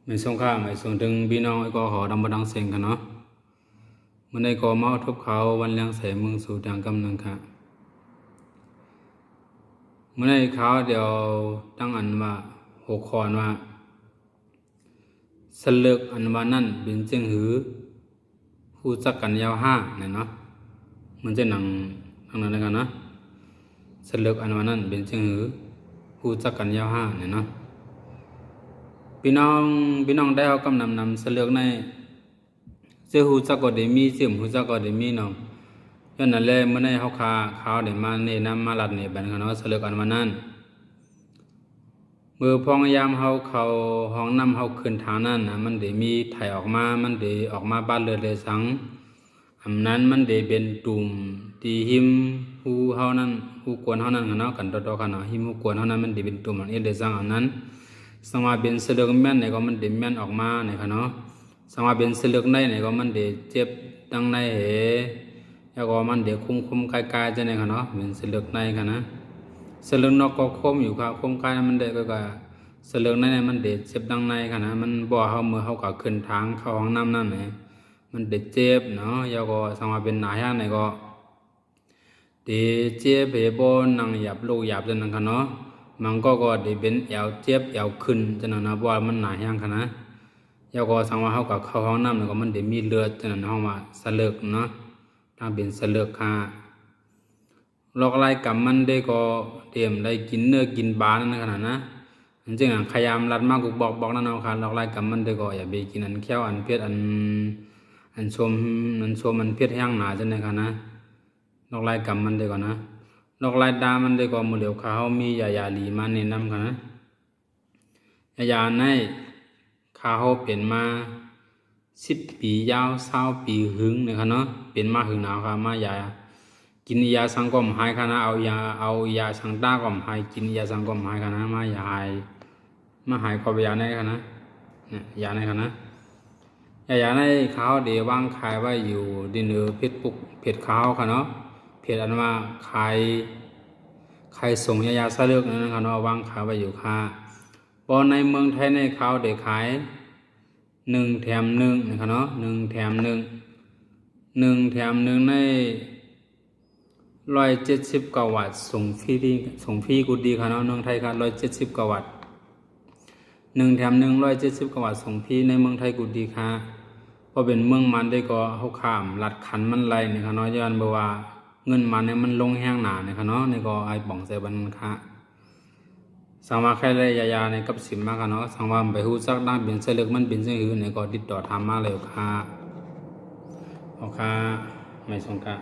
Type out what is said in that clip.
ไม่ส่งข้าไม่ส่งถึงพี่น้องไอ้ก็ขอดำบดังเสียงกันเนาะมันได้ก็มาทบเขาวันเลี้ยงใส่มึงสู่ดังกำลังค่ะมันได้เขาเดี๋ยวตั้งอันว่าหกคอนว่าสลึกอันว่านั่นเป็นจึงหือผู้จักกันยาวห้าเนี่ยเนาะมันจะหนังนั้นกันนะสลึกอันว่านั่นเป็นจึงหือผู้จักกันยาวห้าเนี่ยเนาะพี่น้องได้เอากำนำสลึกในเจ้าหูจักก็ได้มีเสียมหูจักก็ได้มีเนาะย้อนนั่นแหละเมื่อในเขาขาวได้มาเนี่ยนำมาลัดเนี่ยบันกันเนาะสลึกอันว่านั่นมือพองยามเขาห้องน้ำเขาขึ้นทางนั้นนะมันได้มีไถออกมามันได้ออกมาบ้านเลือดเลยสังอันนั้นมันได้เป็นตุ่มตีหิมหูเขานั้นหูกวนเขานั้นกันเนาะกันต่อกันเนาะหิมหูกวนเขานั้นมันได้เป็นตุ่มอันนี้เลยสังอันนั้นสมาเป็นเสลือกแม่นไหนก็มันได้แม่นออกมาไหนกันเนาะสมาเป็นเสลือกในไหนก็มันได้เจ็บดังในเหแล้วก็มันได้คุ้มกายจะไหนกันเนาะเป็นเสลือกในกันนะเสลือกนอกก็คมอยู่ครับคมกายมันได้ก็เสลือกในมันเด็ดเจ็บดังในขนาดมันบ่เขาเมื่อเขาก็ขึ้นทางเข้าห้องน้ำนั่นไงมันเด็ดเจ็บเนาะแล้วก็สมาเป็นหนาย่างไหนก็เด็ดเจ็บเบบนังหยาบลูกหยาบจนนั่นกันเนาะมันก็เด็ดเป็นแอวเจ็บแอวขึ้นจนนั่นนะบ่มันหนาย่างขนาดแล้วก็สมาเขาก็เข้าห้องน้ำแล้วก็มันเด็ดมีเลือดจนนั่นห้องว่าเสลือกเนาะทางเป็นเสลือกค่ะลอกลายกับมันได้ก็เตรียมได้กินเนื้อกินบานั่นขนาดนะจริงๆขยามรัดมากกูบอกนั่นเอาค่ะลอกลายกับมันได้ก็อย่าไปกินอันเขี้ยวอันเพียดอันชมมันเพียดแห้งหนาจังเลยค่ะนะลอกลายกับมันได้ก่อนนะลอกลายดามันได้ก็มือเดียวเขามียาหลีมาแนะนำค่ะนะยาในเขาเป็นมา10 ปียาว20 ปีหึงเนี่ยค่ะเนาะเป็นมาหึงหนาวค่ะมายากินยาสังกอมหายค่ะนะเอายาสังตากอมหายกินยาสังกอมหายค่ะนะมายาหายก็ยาในค่ะนะเนี่ยยาในค่ะนะยาในเขาเดี๋ยววางขายไว้อยู่ดินเพจเขาค่ะเนาะเพจอันว่าขายส่งยาสะเลือกนั่นค่ะเนาะวางขายไว้อยู่ค่ะพอในเมืองไทยในเขาเดี๋ยวขาย1 แถม 1นะคะเนาะ1 แถม 1 แถม 1ใน170 กว่าวัตต์ส่งฟรีกูดีค่ะเนาะเมืองไทยค่ะ170 กว่าวัตต์1 แถม 1 170 กว่าวัตต์ส่งฟรีในเมืองไทยกูดีค่ะเพราะเป็นเมืองมันได้ก็เขาข้ามลัดขันมันไหลเนี่ยค่ะเนาะย้อนบ่ว่าเงินมันเนี่ยมันลงแห้งหนาเนี่ยค่ะเนาะนี่ก็ไอ้ป่องใส่บันค่ะสังว่าใครได้ยาในกับสิมมากค่ะเนาะสังว่าไปฮู้จักด้านเป็นเสลึกมันเป็นจังหือเนี่ยก็ติดต่อทำมาเลยค่ะเอาค่ะไม่สงค่ะ